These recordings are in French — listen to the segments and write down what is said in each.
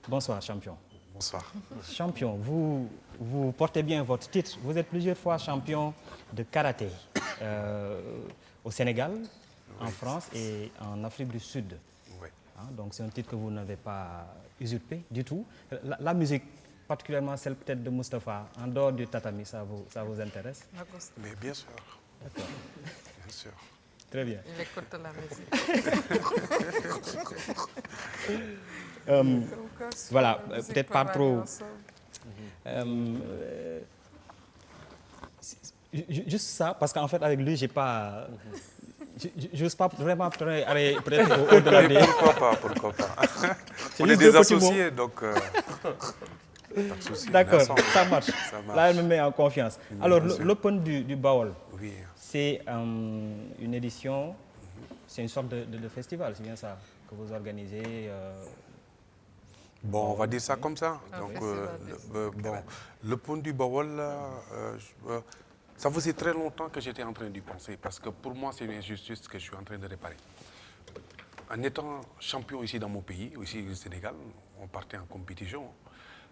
Bonsoir, champion. Bonsoir. Champion, vous portez bien votre titre. Vous êtes plusieurs fois champion de karaté au Sénégal, en France et en Afrique du Sud. Oui. Donc c'est un titre que vous n'avez pas usurpé du tout. La musique, particulièrement celle peut-être de Moustapha, en dehors du tatami, ça vous intéresse? Mais bien sûr. D'accord. Bien sûr. Très bien. Il écoute la musique. Voilà, peut-être pas trop. Juste ça, parce qu'en fait, avec lui, j'ai pas. Je n'ose pas vraiment aller peut-être au-delà des. Pourquoi pas. On juste est des deux petits associés, donc. Pas de souci. D'accord, on est ensemble. ça marche. Ça marche. Là, elle me met en confiance. Alors, bien sûr. l'Open du Baol, Oui. c'est une édition, c'est une sorte de festival, c'est bien ça, que vous organisez. Bon, on va dire ça comme ça. Un Donc, festival le pont du Bawol, ça faisait très longtemps que j'étais en train d'y penser, parce que pour moi, c'est une injustice que je suis en train de réparer. En étant champion ici dans mon pays, ici au Sénégal, on partait en compétition.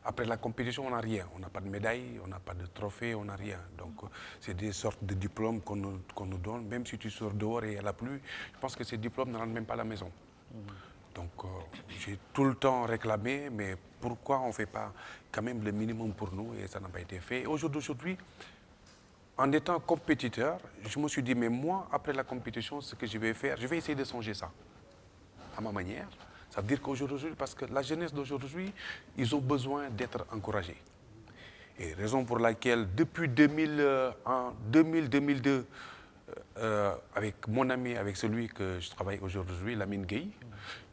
Après la compétition, on n'a rien. On n'a pas de médaille, on n'a pas de trophée, on n'a rien. Donc, c'est des sortes de diplômes qu'on nous donne. Même si tu sors dehors et il y a la pluie, je pense que ces diplômes ne rentrent même pas à la maison. Donc, j'ai tout le temps réclamé, mais pourquoi on ne fait pas quand même le minimum pour nous? Et ça n'a pas été fait. Aujourd'hui, en étant compétiteur, je me suis dit, mais moi, après la compétition, ce que je vais faire, je vais essayer de songer ça, à ma manière. Ça veut dire qu'aujourd'hui, parce que la jeunesse d'aujourd'hui, ils ont besoin d'être encouragés. Et raison pour laquelle, depuis 2000-2002, avec mon ami, avec celui que je travaille aujourd'hui, Lamine Gueye,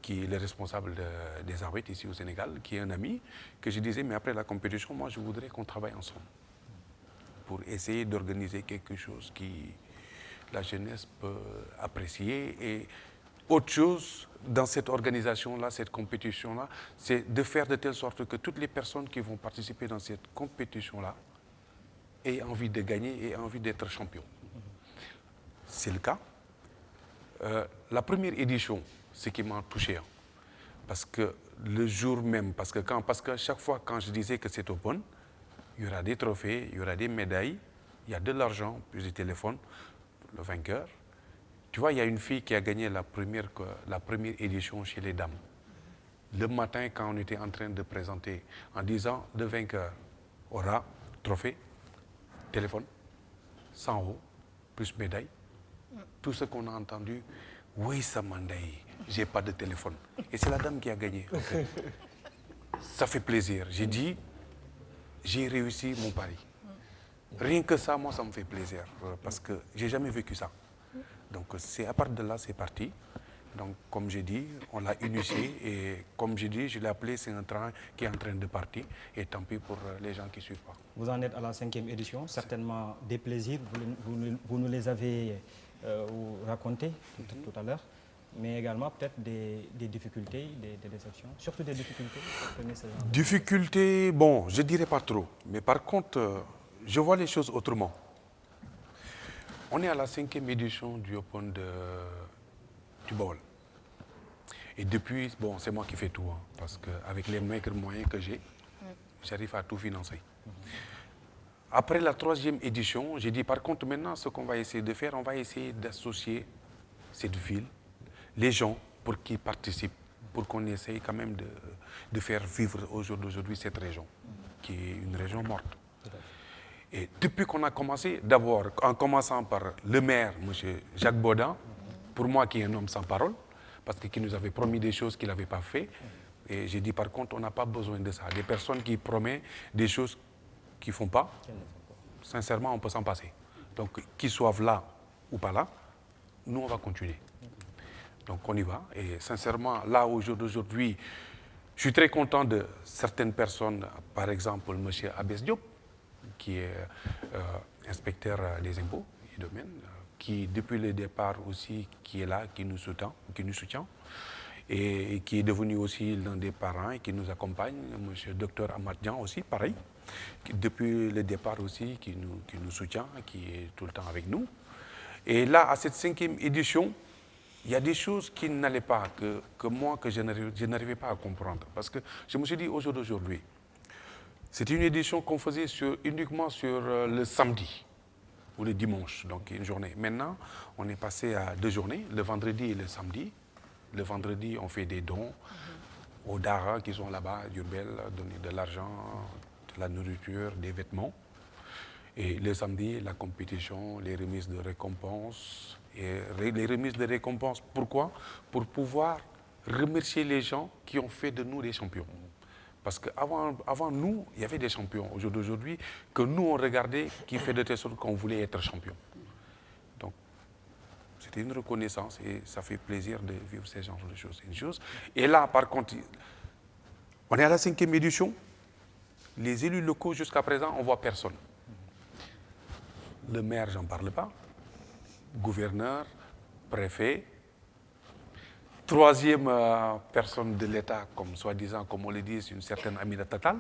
qui est le responsable des arbitres ici au Sénégal, qui est un ami, que je disais, mais après la compétition, moi, je voudrais qu'on travaille ensemble pour essayer d'organiser quelque chose qui la jeunesse peut apprécier. Et autre chose dans cette organisation-là, cette compétition-là, c'est de faire de telle sorte que toutes les personnes qui vont participer dans cette compétition-là aient envie de gagner et envie d'être champions. C'est le cas. La première édition, ce qui m'a touché, parce que le jour même, parce que chaque fois quand je disais que c'est open, il y aura des trophées, il y aura des médailles, il y a de l'argent, plus des téléphones, le vainqueur. Tu vois, il y a une fille qui a gagné la première édition chez les dames. Le matin, quand on était en train de présenter, en disant le vainqueur aura trophée, téléphone, 100 euros, plus médaille. Tout ce qu'on a entendu, oui, Samandaï, j'ai pas de téléphone. Et c'est la dame qui a gagné, en fait. Ça fait plaisir. J'ai dit, j'ai réussi mon pari. Rien que ça, moi, ça me fait plaisir, parce que j'ai jamais vécu ça. Donc, c'est à partir de là, c'est parti. Donc, comme j'ai dit, on l'a initié et comme j'ai dit, je l'ai appelé, c'est un train qui est en train de partir. Et tant pis pour les gens qui ne suivent pas. Vous en êtes à la 5e édition, certainement des plaisirs, vous nous les avez racontés tout à l'heure, mais également peut-être des difficultés, des déceptions, surtout des difficultés. Difficultés, bon, je ne dirais pas trop, mais par contre, je vois les choses autrement. On est à la 5e édition du Open du Baol. Et depuis, bon, c'est moi qui fais tout, parce qu'avec les maigres moyens que j'ai, j'arrive à tout financer. Après la 3e édition, j'ai dit, par contre, maintenant, ce qu'on va essayer de faire, on va essayer d'associer cette ville, les gens, pour qu'ils participent, pour qu'on essaye quand même de faire vivre au jour d'aujourd'hui cette région, qui est une région morte. Et depuis qu'on a commencé, d'abord, en commençant par le maire, M. Jacques Baudin, pour moi qui est un homme sans parole, parce qu'il nous avait promis des choses qu'il n'avait pas fait. Et j'ai dit, par contre, on n'a pas besoin de ça. Des personnes qui promettent des choses qu'ils ne font pas, sincèrement, on peut s'en passer. Donc, qu'ils soient là ou pas là, nous, on va continuer. Donc, on y va. Et sincèrement, là, au jour d'aujourd'hui, je suis très content de certaines personnes, par exemple, M. Abès Diop, qui est inspecteur des impôts et domaines, qui depuis le départ aussi, qui est là, qui nous soutient, et qui est devenu aussi l'un des parents et qui nous accompagne, M. Dr Amadjan aussi, pareil, qui, depuis le départ aussi, qui nous soutient, qui est tout le temps avec nous. Et là, à cette 5e édition, il y a des choses qui n'allaient pas, que moi, que je n'arrivais pas à comprendre. Parce que je me suis dit, au jour d'aujourd'hui, c'était une édition qu'on faisait uniquement sur le samedi ou le dimanche, donc une journée. Maintenant, on est passé à 2 journées, le vendredi et le samedi. Le vendredi, on fait des dons aux Dara qui sont là-bas, à Diourbel, donner de l'argent, de la nourriture, des vêtements. Et le samedi, la compétition, les remises de récompenses. Et les remises de récompenses, pourquoi? Pour pouvoir remercier les gens qui ont fait de nous des champions. Parce qu'avant nous, il y avait des champions. Aujourd'hui, que nous, on regardait, qui fait de telle sorte qu'on voulait être champion. Donc, c'était une reconnaissance et ça fait plaisir de vivre ces genres de choses. Une chose. Et là, par contre, on est à la 5e édition. Les élus locaux, jusqu'à présent, on ne voit personne. Le maire, j'en parle pas. Gouverneur, préfet. 3e personne de l'État, comme soi-disant, comme on le dit, c'est une certaine Aminata Tall,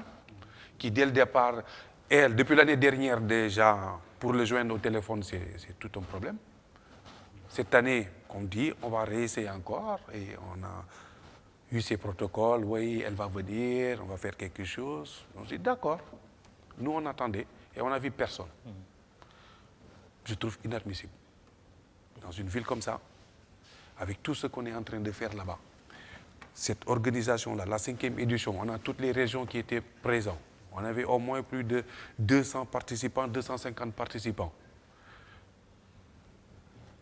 qui dès le départ, elle, depuis l'année dernière déjà, pour le joindre au téléphone, c'est tout un problème. Cette année, on dit, on va réessayer encore, et on a eu ces protocoles, oui, elle va venir, on va faire quelque chose. On dit, d'accord. Nous, on attendait, et on n'a vu personne. Je trouve inadmissible. Dans une ville comme ça, avec tout ce qu'on est en train de faire là-bas, cette organisation-là, la 5e édition, on a toutes les régions qui étaient présentes. On avait au moins plus de 200 participants, 250 participants.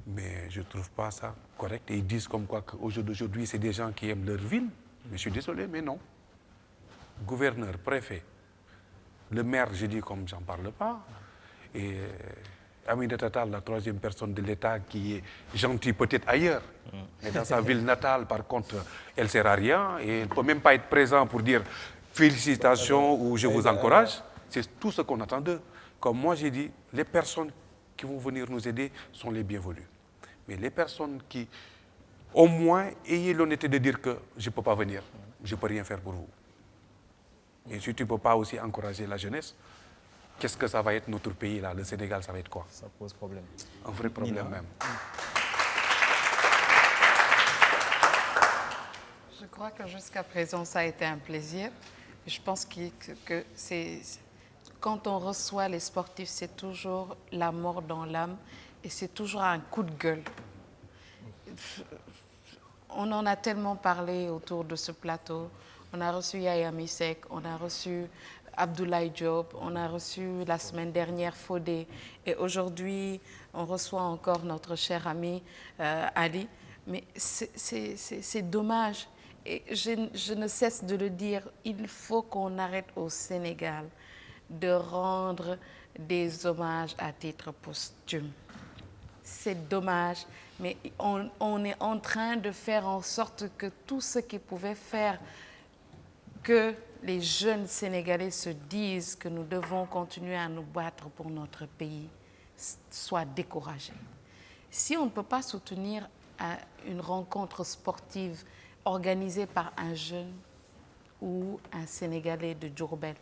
Mais je ne trouve pas ça correct. Et ils disent comme quoi qu'aujourd'hui, c'est des gens qui aiment leur ville. Mais je suis désolé, mais non. Gouverneur, préfet, le maire, je dis comme j'en parle pas. Et Aminata Tall, la 3e personne de l'État qui est gentille peut-être ailleurs. Mais dans sa ville natale, par contre, elle ne sert à rien. Et elle ne peut même pas être présente pour dire félicitations ou je vous encourage. C'est tout ce qu'on attend d'eux. Comme moi, j'ai dit, les personnes qui vont venir nous aider sont les bienvenues. Mais les personnes qui, au moins, ayez l'honnêteté de dire que je ne peux pas venir, je ne peux rien faire pour vous. Et si tu ne peux pas aussi encourager la jeunesse, qu'est-ce que ça va être notre pays là? Le Sénégal, ça va être quoi? Ça pose problème. Un vrai problème Nina. même. Je crois que jusqu'à présent, ça a été un plaisir. Je pense que c'est... Quand on reçoit les sportifs, c'est toujours la mort dans l'âme et c'est toujours un coup de gueule. On en a tellement parlé autour de ce plateau. On a reçu Yaya Misek, on a reçu Abdoulaye Diop, on a reçu la semaine dernière Fodé et aujourd'hui, on reçoit encore notre cher ami Ali. Mais c'est dommage et je ne cesse de le dire, il faut qu'on arrête au Sénégal de rendre des hommages à titre posthume. C'est dommage, mais on est en train de faire en sorte que tout ce qui pouvait faire que les jeunes Sénégalais se disent que nous devons continuer à nous battre pour notre pays soit découragé. Si on ne peut pas soutenir une rencontre sportive organisée par un jeune ou un Sénégalais de Diourbel,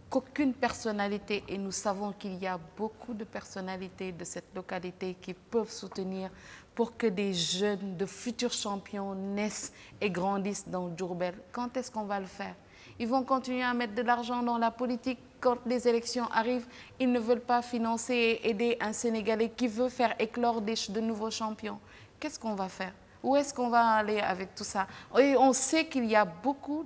qu'aucune personnalité, et nous savons qu'il y a beaucoup de personnalités de cette localité qui peuvent soutenir pour que des jeunes, de futurs champions naissent et grandissent dans Diourbel. Quand est-ce qu'on va le faire? Ils vont continuer à mettre de l'argent dans la politique. Quand les élections arrivent, ils ne veulent pas financer et aider un Sénégalais qui veut faire éclore de nouveaux champions. Qu'est-ce qu'on va faire? Où est-ce qu'on va aller avec tout ça? Et on sait qu'il y a beaucoup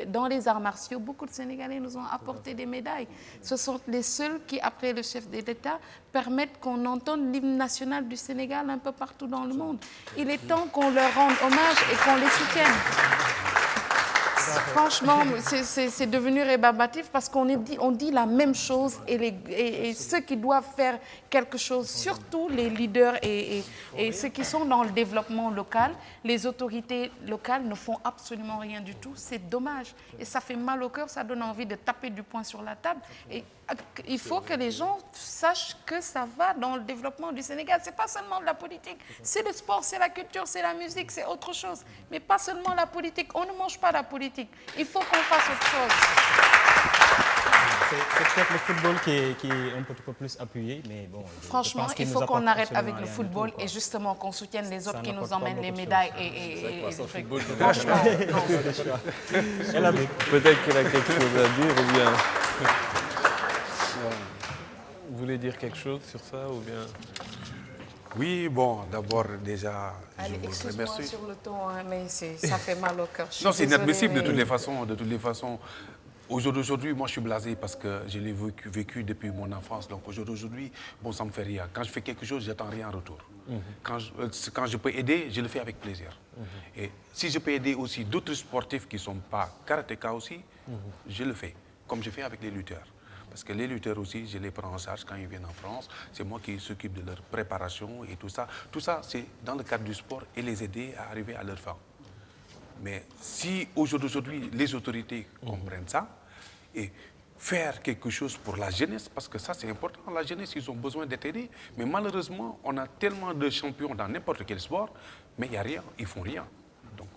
dans les arts martiaux, beaucoup de Sénégalais nous ont apporté des médailles. Ce sont les seuls qui, après le chef de l'État, permettent qu'on entende l'hymne national du Sénégal un peu partout dans le monde. Il est temps qu'on leur rende hommage et qu'on les soutienne. Franchement, c'est devenu rébarbatif parce qu'on dit la même chose et ceux qui doivent faire quelque chose, surtout les leaders et ceux qui sont dans le développement local, les autorités locales ne font absolument rien du tout. C'est dommage et ça fait mal au cœur, ça donne envie de taper du poing sur la table. Et il faut que les gens sachent que ça va dans le développement du Sénégal. Ce n'est pas seulement de la politique, c'est le sport, c'est la culture, c'est la musique, c'est autre chose. Mais pas seulement la politique. On ne mange pas la politique. Il faut qu'on fasse autre chose. C'est peut-être le football qui est un petit peu plus appuyé, mais bon. Franchement, il faut qu'on arrête avec le football et justement qu'on soutienne les autres qui nous emmènent les médailles et franchement, non. Peut-être qu'il a quelque chose à dire ou bien... Vous voulez dire quelque chose sur ça ou bien... Oui, bon, d'abord déjà, Allez, je vous excuse-moi remercie. sur le ton, hein, mais ça fait mal au cœur. Non, c'est inadmissible de toutes les façons. De toutes les façons. Aujourd'hui, moi, je suis blasé parce que je l'ai vécu depuis mon enfance. Donc aujourd'hui, bon, ça me fait rien. Quand je fais quelque chose, j'attends rien en retour. Quand je peux aider, je le fais avec plaisir. Et si je peux aider aussi d'autres sportifs qui ne sont pas karatéka aussi, je le fais, comme je fais avec les lutteurs. Parce que les lutteurs aussi, je les prends en charge quand ils viennent en France. C'est moi qui s'occupe de leur préparation et tout ça. Tout ça, c'est dans le cadre du sport et les aider à arriver à leur fin. Mais si aujourd'hui, les autorités comprennent ça et faire quelque chose pour la jeunesse, parce que ça, c'est important. La jeunesse, ils ont besoin d'être aidés. Mais malheureusement, on a tellement de champions dans n'importe quel sport, mais il n'y a rien, ils ne font rien. Donc,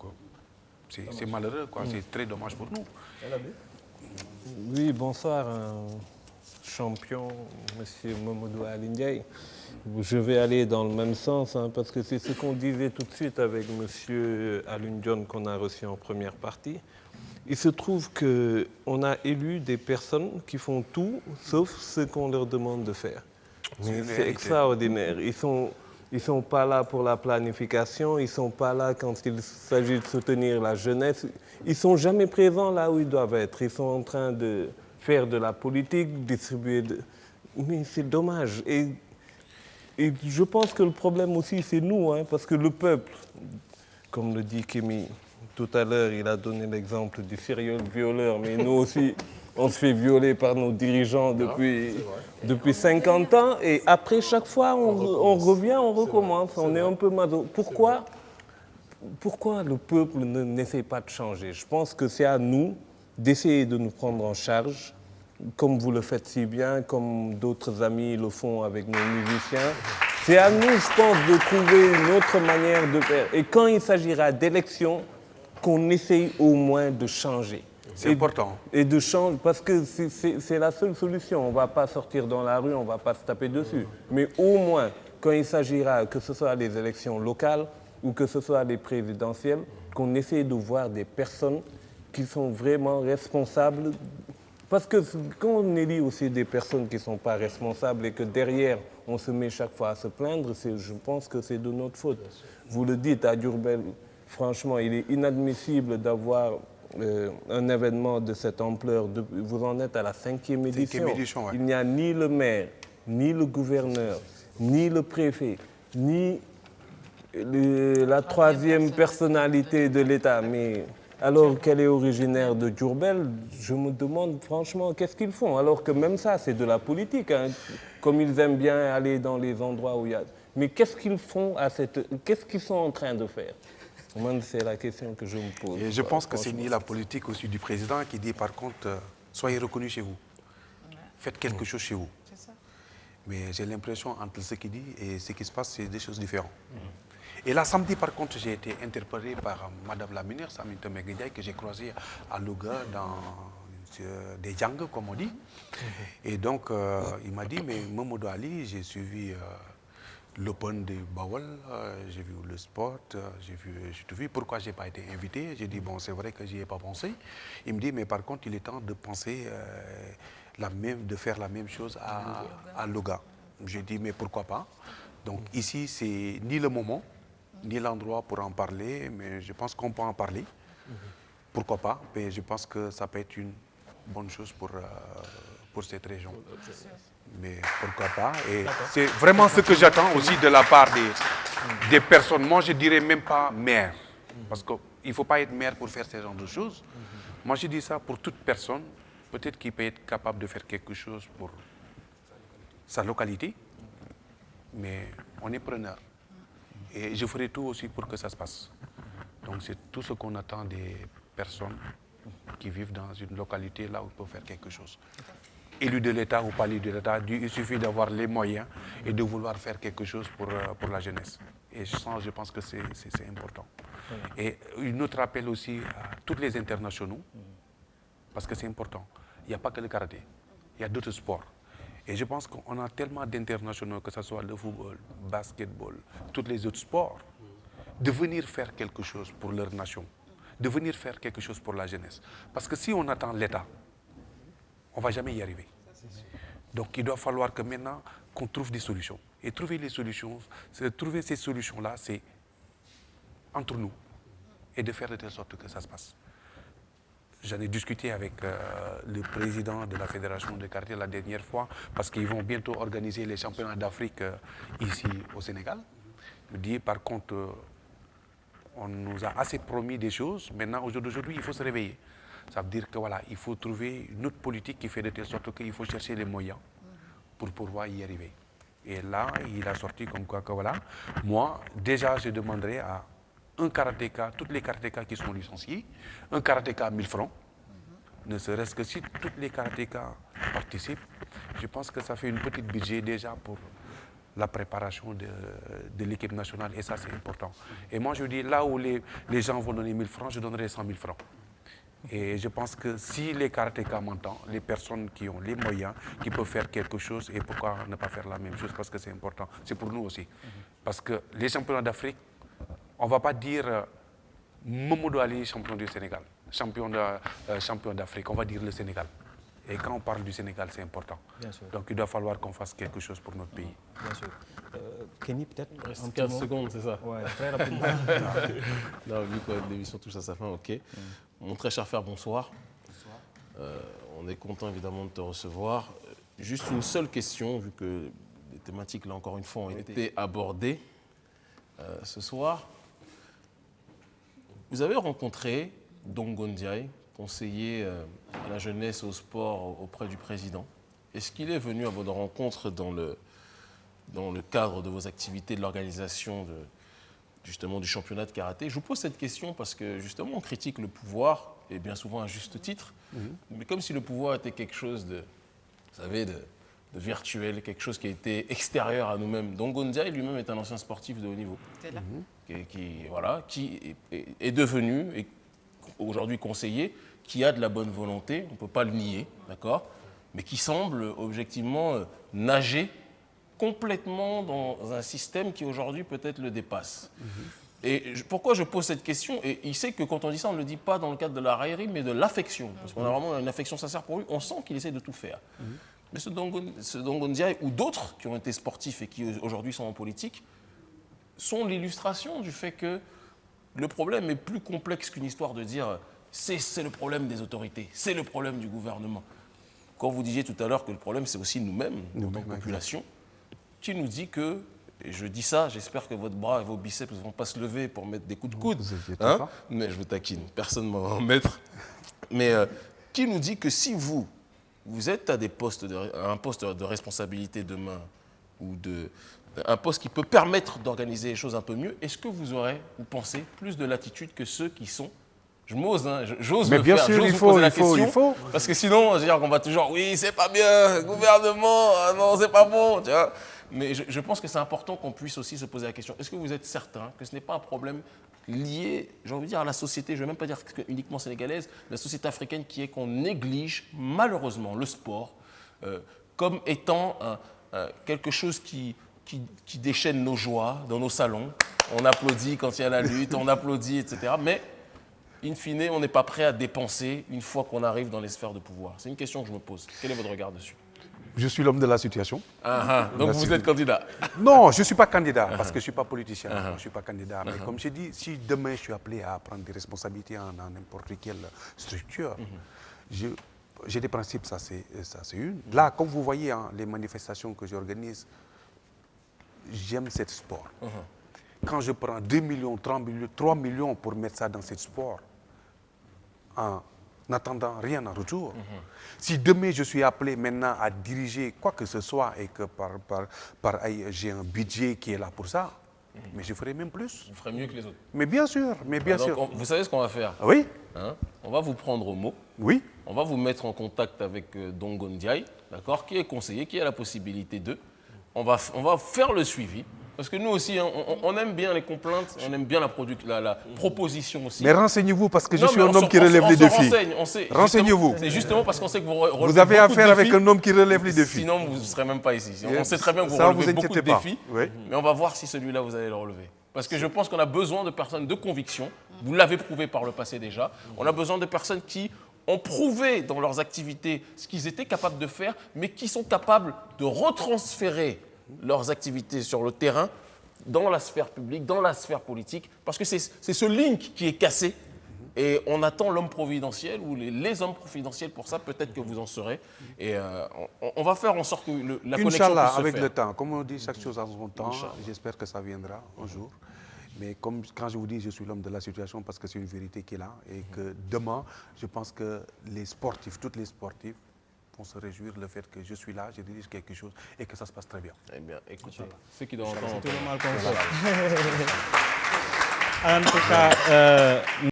c'est malheureux, quoi. C'est très dommage pour nous. Oui, bonsoir, champion, monsieur Mamadou Aly. Je vais aller dans le même sens, hein, parce que c'est ce qu'on disait tout de suite avec monsieur Alioune Dione qu'on a reçu en première partie. Il se trouve qu'on a élu des personnes qui font tout sauf ce qu'on leur demande de faire. C'est extraordinaire. Ils sont pas là pour la planification, ils ne sont pas là quand il s'agit de soutenir la jeunesse. Ils ne sont jamais présents là où ils doivent être. Ils sont en train de faire de la politique, distribuer... Mais c'est dommage. Et je pense que le problème aussi, c'est nous, hein, parce que le peuple, comme le dit Kémy tout à l'heure, il a donné l'exemple du serial violeur, mais nous aussi, on se fait violer par nos dirigeants depuis 50 ans. Et après, chaque fois, on revient, on recommence. On est un peu maso. Pourquoi le peuple n'essaie pas de changer? Je pense que c'est à nous d'essayer de nous prendre en charge, comme vous le faites si bien, comme d'autres amis le font avec nos musiciens. C'est à nous, je pense, de trouver une autre manière de faire. Et quand il s'agira d'élections, qu'on essaye au moins de changer. C'est important. Et de changer, parce que c'est la seule solution. On ne va pas sortir dans la rue, on ne va pas se taper dessus. Mais au moins, quand il s'agira, que ce soit les élections locales ou que ce soit les présidentielles, qu'on essaye de voir des personnes qui sont vraiment responsables. Parce que quand on élit aussi des personnes qui ne sont pas responsables et que derrière, on se met chaque fois à se plaindre, je pense que c'est de notre faute. Vous le dites à Diourbel, franchement, il est inadmissible d'avoir un événement de cette ampleur. Vous en êtes à la 5e édition. Ouais. Il n'y a ni le maire, ni le gouverneur, ni le préfet, ni la troisième personnalité de l'État. Mais alors qu'elle est originaire de Diourbel, je me demande franchement qu'est-ce qu'ils font. Alors que même ça, c'est de la politique. Hein. Comme ils aiment bien aller dans les endroits où il y a... Mais qu'est-ce qu'ils font qu'est-ce qu'ils sont en train de faire? Moi, c'est la question que je me pose. Et je pense que c'est ni la politique aussi du président qui dit par contre, soyez reconnus chez vous. Faites quelque chose chez vous. Ça. Mais j'ai l'impression entre ce qu'il dit et ce qui se passe, c'est des choses différentes. Et là, samedi, par contre, j'ai été interpellé par Madame la ministre, Aminata Mbengue Ndiaye, que j'ai croisée à Louga dans des gangs, comme on dit. Et donc, il m'a dit, mais Mamadou Aly, j'ai suivi... l'Open de Bawol, j'ai vu le sport, j'ai tout vu. Pourquoi je n'ai pas été invité? J'ai dit, bon, c'est vrai que je n'y ai pas pensé. Il me dit, mais par contre, il est temps de penser, de faire la même chose à Louga. J'ai dit, mais pourquoi pas? Donc ici, c'est ni le moment, ni l'endroit pour en parler, mais je pense qu'on peut en parler. Pourquoi pas? Mais je pense que ça peut être une bonne chose pour cette région. Mais pourquoi pas? Et c'est vraiment ce que j'attends aussi de la part des personnes. Moi, je ne dirais même pas maire. Parce qu'il ne faut pas être maire pour faire ce genre de choses. Moi, je dis ça pour toute personne, peut-être qui peut être capable de faire quelque chose pour sa localité. Mais on est preneur. Et je ferai tout aussi pour que ça se passe. Donc, c'est tout ce qu'on attend des personnes qui vivent dans une localité là où ils peuvent faire quelque chose. Élu de l'État ou pas élu de l'État, il suffit d'avoir les moyens et de vouloir faire quelque chose pour la jeunesse. Et je pense que c'est important. Et une autre appel aussi à tous les internationaux, parce que c'est important. Il n'y a pas que le karaté. il y a d'autres sports. Et je pense qu'on a tellement d'internationaux, que ce soit le football, le basketball, tous les autres sports, de venir faire quelque chose pour leur nation, de venir faire quelque chose pour la jeunesse. Parce que si on attend l'État, on ne va jamais y arriver. Donc il doit falloir que maintenant qu'on trouve des solutions. Et trouver les solutions, trouver ces solutions-là, c'est entre nous et de faire de telle sorte que ça se passe. J'en ai discuté avec le président de la Fédération de karaté la dernière fois, parce qu'ils vont bientôt organiser les championnats d'Afrique ici au Sénégal. Il me dit, par contre, on nous a assez promis des choses. Maintenant, aujourd'hui, il faut se réveiller. Ça veut dire que voilà, il faut trouver une autre politique qui fait de telle sorte qu'il faut chercher les moyens pour pouvoir y arriver. Et là, il a sorti comme quoi que voilà, moi, déjà, je demanderai à un karatéka, tous les karatékas qui sont licenciés, un karatéka à 1000 francs, ne serait-ce que si tous les karatékas participent, je pense que ça fait une petite budget déjà pour la préparation de l'équipe nationale, et ça c'est important. Et moi je dis, là où les gens vont donner 1000 francs, je donnerai 100 000 francs. Et je pense que si les karatékas m'entendent, les personnes qui ont les moyens, qui peuvent faire quelque chose, et pourquoi ne pas faire la même chose, parce que c'est important, c'est pour nous aussi. Parce que les championnats d'Afrique, on ne va pas dire Mamadou Ali, champion du Sénégal, champion d'Afrique, on va dire le Sénégal. Et quand on parle du Sénégal, c'est important. Bien sûr. Donc il doit falloir qu'on fasse quelque chose pour notre pays. Bien sûr. Kenny, peut-être un 15 secondes, c'est ça? Ouais, très rapidement. Non, vu que l'émission touche à sa fin, ok. Mon très cher frère, bonsoir. Bonsoir. On est content évidemment de te recevoir. Juste une seule question, vu que les thématiques, là encore une fois, ont été abordées ce soir. Vous avez rencontré Dongo Ndiaye, conseiller à la jeunesse et au sport auprès du président. Est-ce qu'il est venu à votre rencontre dans le cadre de vos activités de l'organisation justement du championnat de karaté? Je vous pose cette question parce que justement on critique le pouvoir, et bien souvent à juste titre, mais comme si le pouvoir était quelque chose de, vous savez, de virtuel, quelque chose qui a été extérieur à nous-mêmes. Dongo Ndiaye lui-même est un ancien sportif de haut niveau, qui est devenu et aujourd'hui conseiller, qui a de la bonne volonté, on ne peut pas le nier, d'accord, mais qui semble objectivement nager complètement dans un système qui aujourd'hui peut-être le dépasse. Et pourquoi je pose cette question? Et il sait que quand on dit ça, on ne le dit pas dans le cadre de la raillerie, mais de l'affection. Parce qu'on a vraiment une affection sincère pour lui, on sent qu'il essaie de tout faire. Mais ce Dongo Ndiaye ou d'autres qui ont été sportifs et qui aujourd'hui sont en politique sont l'illustration du fait que le problème est plus complexe qu'une histoire de dire c'est le problème des autorités, c'est le problème du gouvernement. Quand vous disiez tout à l'heure que le problème c'est aussi nous-mêmes, notre population, qui nous dit que, et je dis ça, j'espère que votre bras et vos biceps ne vont pas se lever pour mettre des coups de coude, hein, mais je vous taquine, personne ne va en mettre, mais qui nous dit que si vous êtes à un poste de responsabilité demain, ou un poste qui peut permettre d'organiser les choses un peu mieux, est-ce que vous pensez, plus de latitude que ceux qui sont... J'ose le faire, j'ose vous poser la question, parce que sinon, je veux dire qu'on va toujours, oui, c'est pas bien, gouvernement, ah non, c'est pas bon, tu vois. Mais je pense que c'est important qu'on puisse aussi se poser la question, est-ce que vous êtes certain que ce n'est pas un problème lié, j'ai envie de dire, à la société, je ne vais même pas dire uniquement sénégalaise, la société africaine, qui est qu'on néglige malheureusement le sport comme étant quelque chose qui déchaîne nos joies dans nos salons. On applaudit quand il y a la lutte, on applaudit, etc. Mais, in fine, on n'est pas prêt à dépenser une fois qu'on arrive dans les sphères de pouvoir. C'est une question que je me pose. Quel est votre regard dessus? Je suis l'homme de la situation. Donc vous êtes candidat? Non, je ne suis pas candidat parce que je ne suis pas politicien. Je ne suis pas candidat. Mais comme j'ai dit, si demain je suis appelé à prendre des responsabilités dans n'importe quelle structure, j'ai des principes, ça c'est une. Là, comme vous voyez, les manifestations que j'organise, j'aime ce sport. Quand je prends 2 millions, 3 millions pour mettre ça dans ce sport, en n'attendant rien en retour, si demain je suis appelé maintenant à diriger quoi que ce soit et que j'ai un budget qui est là pour ça, mais je ferai même plus. Vous ferez mieux que les autres. Mais bien sûr, vous savez ce qu'on va faire? Oui. On va vous prendre au mot. Oui. On va vous mettre en contact avec Dongo Ndiaye, d'accord, qui est conseiller, qui a la possibilité de... On va faire le suivi, Parce que nous aussi, hein, on aime bien les complaintes, on aime bien la proposition aussi. Mais renseignez-vous parce que je suis un homme qui relève les défis. Renseignez-vous. C'est justement parce qu'on sait que vous relevez Vous avez beaucoup de affaire avec défis, un homme qui relève les défis. sinon vous ne serez même pas ici. On sait très bien que vous Ça, relevez vous beaucoup de inquiétez pas. défis, Oui. mais on va voir si celui-là vous allez le relever. Parce que je pense qu'on a besoin de personnes de conviction. Vous l'avez prouvé par le passé déjà. On a besoin de personnes qui ont prouvé dans leurs activités ce qu'ils étaient capables de faire, mais qui sont capables de retransférer leurs activités sur le terrain, dans la sphère publique, dans la sphère politique, parce que c'est ce link qui est cassé. Et on attend l'homme providentiel ou les hommes providentiels pour ça, peut-être que vous en serez. Et on va faire en sorte que la connexion puisse se Inch'Allah, faire. avec le temps, comme on dit, chaque chose a son temps. J'espère que ça viendra un jour. Mais comme quand je vous dis, je suis l'homme de la situation parce que c'est une vérité qui est là. Et que demain, je pense que les sportifs, toutes les sportifs, vont se réjouir le fait que je suis là, je dirige quelque chose et que ça se passe très bien. Eh bien, écoutez, ceux qui doivent entendre... C'est tout le mal qu'on fait. En tout cas,